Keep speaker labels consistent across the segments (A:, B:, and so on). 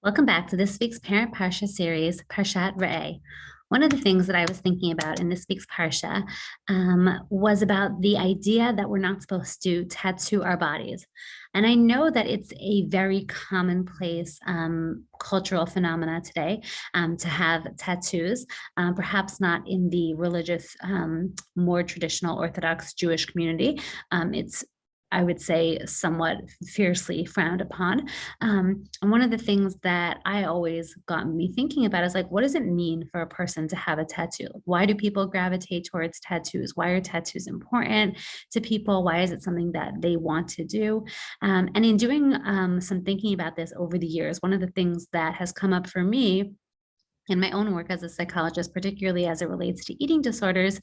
A: Welcome back to this week's Parent Parsha series, Parshat Re'eh. One of the things that I was thinking about in this week's Parsha was about the idea that we're not supposed to tattoo our bodies. And I know that it's a very commonplace cultural phenomena today to have tattoos, perhaps not in the religious, more traditional Orthodox Jewish community. It's I would say, somewhat fiercely frowned upon. And one of the things that I always got me thinking about is like, what does it mean for a person to have a tattoo? Why do people gravitate towards tattoos? Why are tattoos important to people? Why is it something that they want to do? And in doing some thinking about this over the years, one of the things that has come up for me in my own work as a psychologist, particularly as it relates to eating disorders,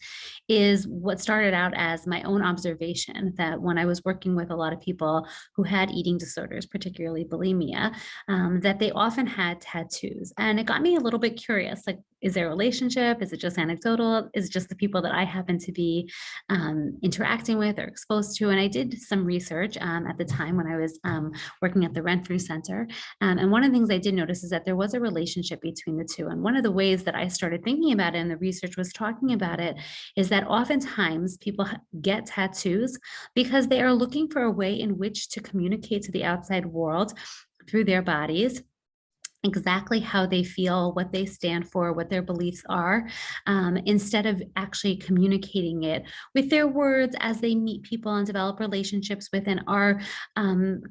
A: is what started out as my own observation that when I was working with a lot of people who had eating disorders, particularly bulimia, that they often had tattoos. And it got me a little bit curious, like, is there a relationship? Is it just anecdotal? Is it just the people that I happen to be interacting with or exposed to? And I did some research at the time when I was working at the Renfrew Center. And one of the things I did notice is that there was a relationship between the two. And one of the ways that I started thinking about it, and the research was talking about it, is that oftentimes people get tattoos because they are looking for a way in which to communicate to the outside world through their bodies exactly how they feel, what they stand for, what their beliefs are, instead of actually communicating it with their words as they meet people and develop relationships with and are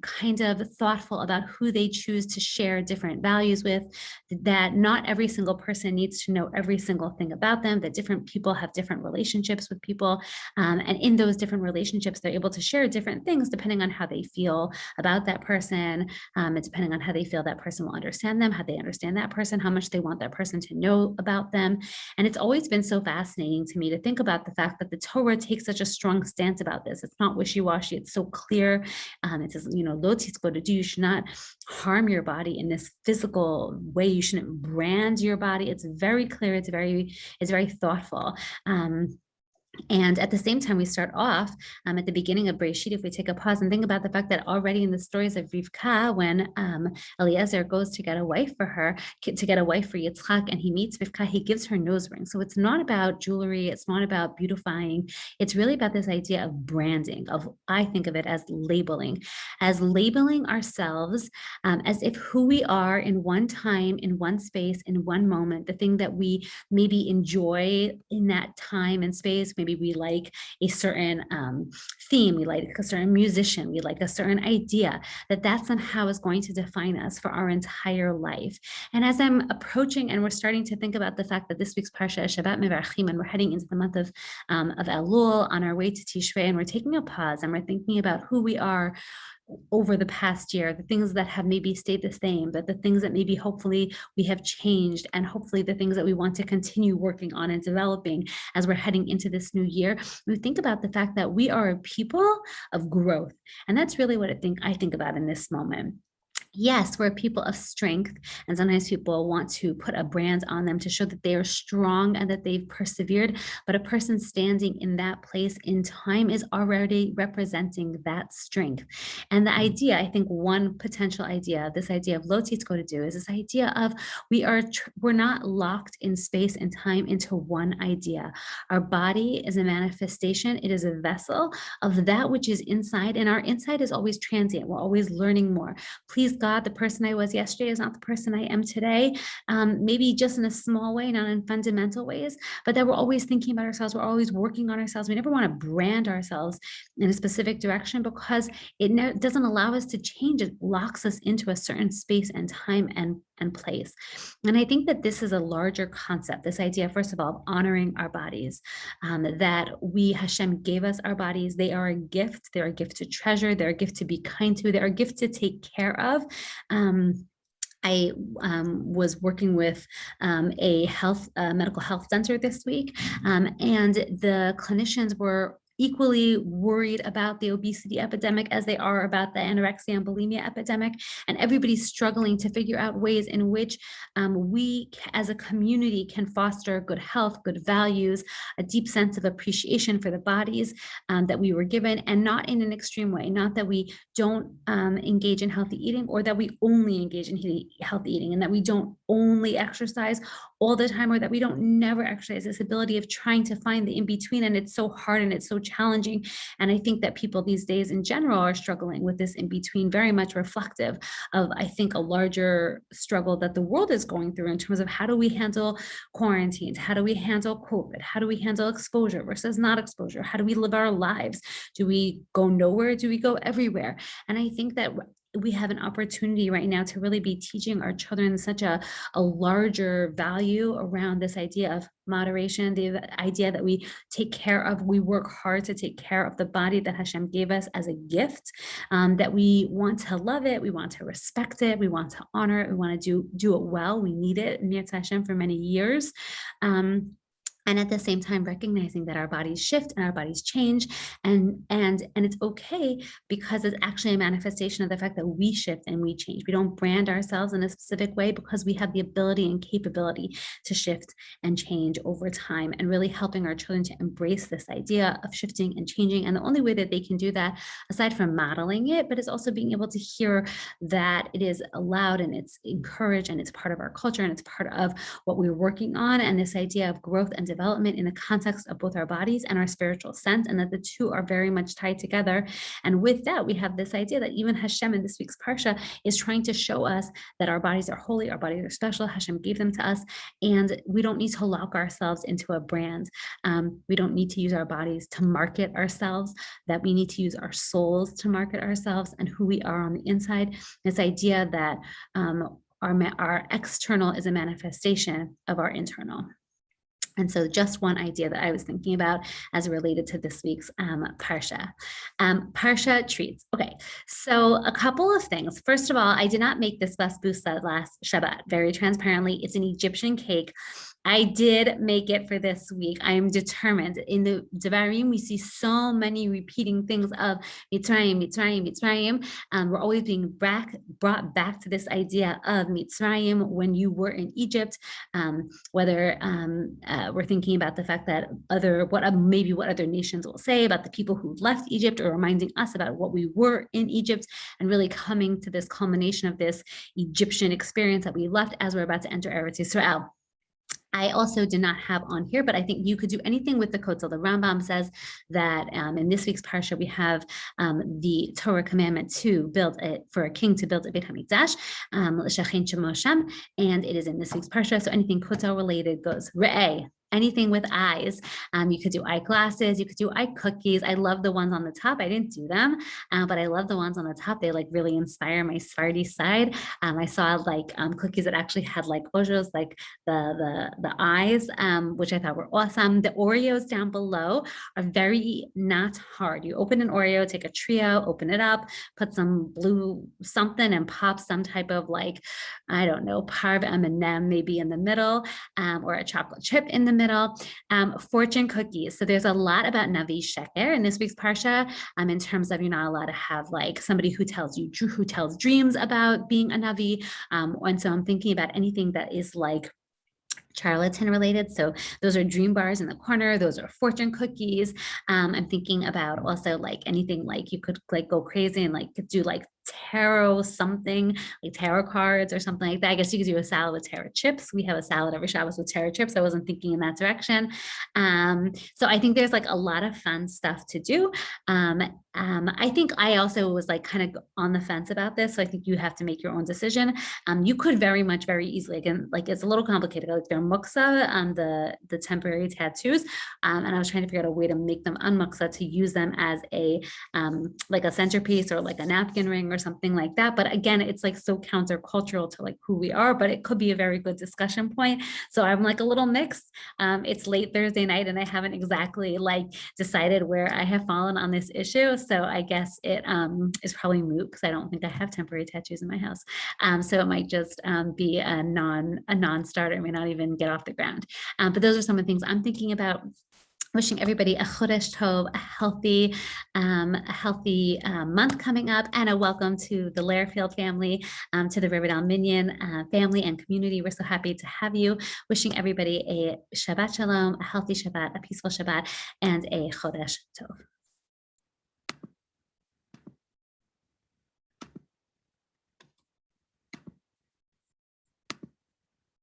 A: kind of thoughtful about who they choose to share different values with, that not every single person needs to know every single thing about them, that different people have different relationships with people. And in those different relationships, they're able to share different things depending on how they feel about that person, and depending on how they feel that person will understand them, how they understand that person, how much they want that person to know about them. And it's always been so fascinating to me to think about the fact that the Torah takes such a strong stance about this. It's not wishy-washy. It's so clear. It says, lo titzkodu, you should not harm your body in this physical way. You shouldn't brand your body. It's very clear. It's very thoughtful. And at the same time, we start off at the beginning of Bereshit, if we take a pause and think about the fact that already in the stories of Rivka, when Eliezer goes to get a wife for her, to get a wife for Yitzchak, and he meets Rivka, he gives her nose rings. So it's not about jewelry. It's not about beautifying. It's really about this idea of branding, I think of it as labeling ourselves as if who we are in one time, in one space, in one moment, the thing that we maybe enjoy in that time and space. Maybe we like a certain theme, we like a certain musician, we like a certain idea, that somehow is going to define us for our entire life. And as I'm approaching and we're starting to think about the fact that this week's Parsha is Shabbat Mevarchim, and we're heading into the month of Elul on our way to Tishrei, and we're taking a pause and we're thinking about who we are over the past year, the things that have maybe stayed the same, but the things that maybe hopefully we have changed, and hopefully the things that we want to continue working on and developing as we're heading into this new year. We think about the fact that we are a people of growth. And that's really what I think about in this moment. Yes, we're people of strength, and sometimes people want to put a brand on them to show that they are strong and that they've persevered, but a person standing in that place in time is already representing that strength. And the idea, I think one potential idea, this idea of lo titzkodu to do, is this idea of we're not locked in space and time into one idea. Our body is a manifestation, it is a vessel of that which is inside, and our inside is always transient. We're always learning more. Please God, the person I was yesterday is not the person I am today. Maybe just in a small way, not in fundamental ways, but that we're always thinking about ourselves. We're always working on ourselves. We never want to brand ourselves in a specific direction because it doesn't allow us to change. It locks us into a certain space and time and place. And I think that this is a larger concept, this idea, first of all, of honoring our bodies, that Hashem gave us our bodies. They are a gift. They're a gift to treasure. They're a gift to be kind to. They're a gift to take care of. I was working with a medical health center this week, and the clinicians were equally worried about the obesity epidemic as they are about the anorexia and bulimia epidemic. And everybody's struggling to figure out ways in which we as a community can foster good health, good values, a deep sense of appreciation for the bodies that we were given, and not in an extreme way, not that we don't engage in healthy eating, or that we only engage in healthy eating, and that we don't only exercise all the time, or that we don't never exercise. This ability of trying to find the in-between, and it's so hard and it's so challenging. And I think that people these days in general are struggling with this in-between, very much reflective of, I think, a larger struggle that the world is going through in terms of how do we handle quarantines, how do we handle COVID, how do we handle exposure versus not exposure, how do we live our lives, do we go nowhere, do we go everywhere? And I think that we have an opportunity right now to really be teaching our children such a larger value around this idea of moderation, the idea that we take care of, we work hard to take care of the body that Hashem gave us as a gift, that we want to love it, we want to respect it, we want to honor it, we want to do it well, we need it, Mirza Hashem, for many years. And at the same time, recognizing that our bodies shift and our bodies change, and it's okay, because it's actually a manifestation of the fact that we shift and we change. We don't brand ourselves in a specific way because we have the ability and capability to shift and change over time, and really helping our children to embrace this idea of shifting and changing. And the only way that they can do that, aside from modeling it, but is also being able to hear that it is allowed and it's encouraged and it's part of our culture and it's part of what we're working on. And this idea of growth and development in the context of both our bodies and our spiritual sense, and that the two are very much tied together. And with that, we have this idea that even Hashem in this week's Parsha is trying to show us that our bodies are holy, our bodies are special, Hashem gave them to us, and we don't need to lock ourselves into a brand. We don't need to use our bodies to market ourselves, that we need to use our souls to market ourselves and who we are on the inside. This idea that our external is a manifestation of our internal. And so just one idea that I was thinking about as related to this week's Parsha. Parsha treats. Okay, so a couple of things. First of all, I did not make this basbousa last Shabbat. Very transparently, it's an Egyptian cake. I did make it for this week. I am determined. In the Devarim, we see so many repeating things of Mitzrayim, Mitzrayim, Mitzrayim. We're always being brought back to this idea of Mitzrayim when you were in Egypt, whether we're thinking about the fact that what other nations will say about the people who left Egypt, or reminding us about what we were in Egypt, and really coming to this culmination of this Egyptian experience that we left as we're about to enter Eretz Yisrael. I also did not have on here, but I think you could do anything with the kotel. The Rambam says that in this week's Parsha, we have the Torah commandment to build for a king to build a Beit HaMikdash, l'shachin shemo sham, and it is in this week's Parsha. So anything kotel related goes. Re'eh. Anything with eyes. You could do eye glasses, you could do eye cookies. I love the ones on the top. I didn't do them, but I love the ones on the top. They like really inspire my Sephardi side. I saw like cookies that actually had like ojos, like the eyes, which I thought were awesome. The Oreos down below are very not hard. You open an Oreo, take a trio, open it up, put some blue something and pop some type of like, I don't know, parve M&M maybe in the middle, or a chocolate chip in the middle. Fortune cookies. So there's a lot about Navi Sheker in this week's Parsha, in terms of you're not allowed to have like somebody who tells dreams about being a Navi. And so I'm thinking about anything that is like charlatan related. So those are dream bars in the corner. Those are fortune cookies. I'm thinking about also like anything like you could like go crazy and like do like tarot something, like tarot cards or something like that. I guess you could do a salad with tarot chips. We have a salad every Shabbos with tarot chips. I wasn't thinking in that direction. So I think there's like a lot of fun stuff to do. I think I also was like kind of on the fence about this. So I think you have to make your own decision. You could very easily, again, like it's a little complicated. Like they're muksa, the temporary tattoos. And I was trying to figure out a way to make them unmuksa, to use them as a like a centerpiece or like a napkin ring or something like that. But again, it's like so countercultural to like who we are, but it could be a very good discussion point. So I'm like a little mixed. It's late Thursday night and I haven't exactly like decided where I have fallen on this issue. So I guess it is probably moot because I don't think I have temporary tattoos in my house. So it might just be a non-starter. It may not even get off the ground. But those are some of the things I'm thinking about. Wishing everybody a Chodesh Tov, a healthy month coming up, and a welcome to the Lairfield family, to the Riverdale Minion family and community. We're so happy to have you. Wishing everybody a Shabbat Shalom, a healthy Shabbat, a peaceful Shabbat, and a Chodesh Tov.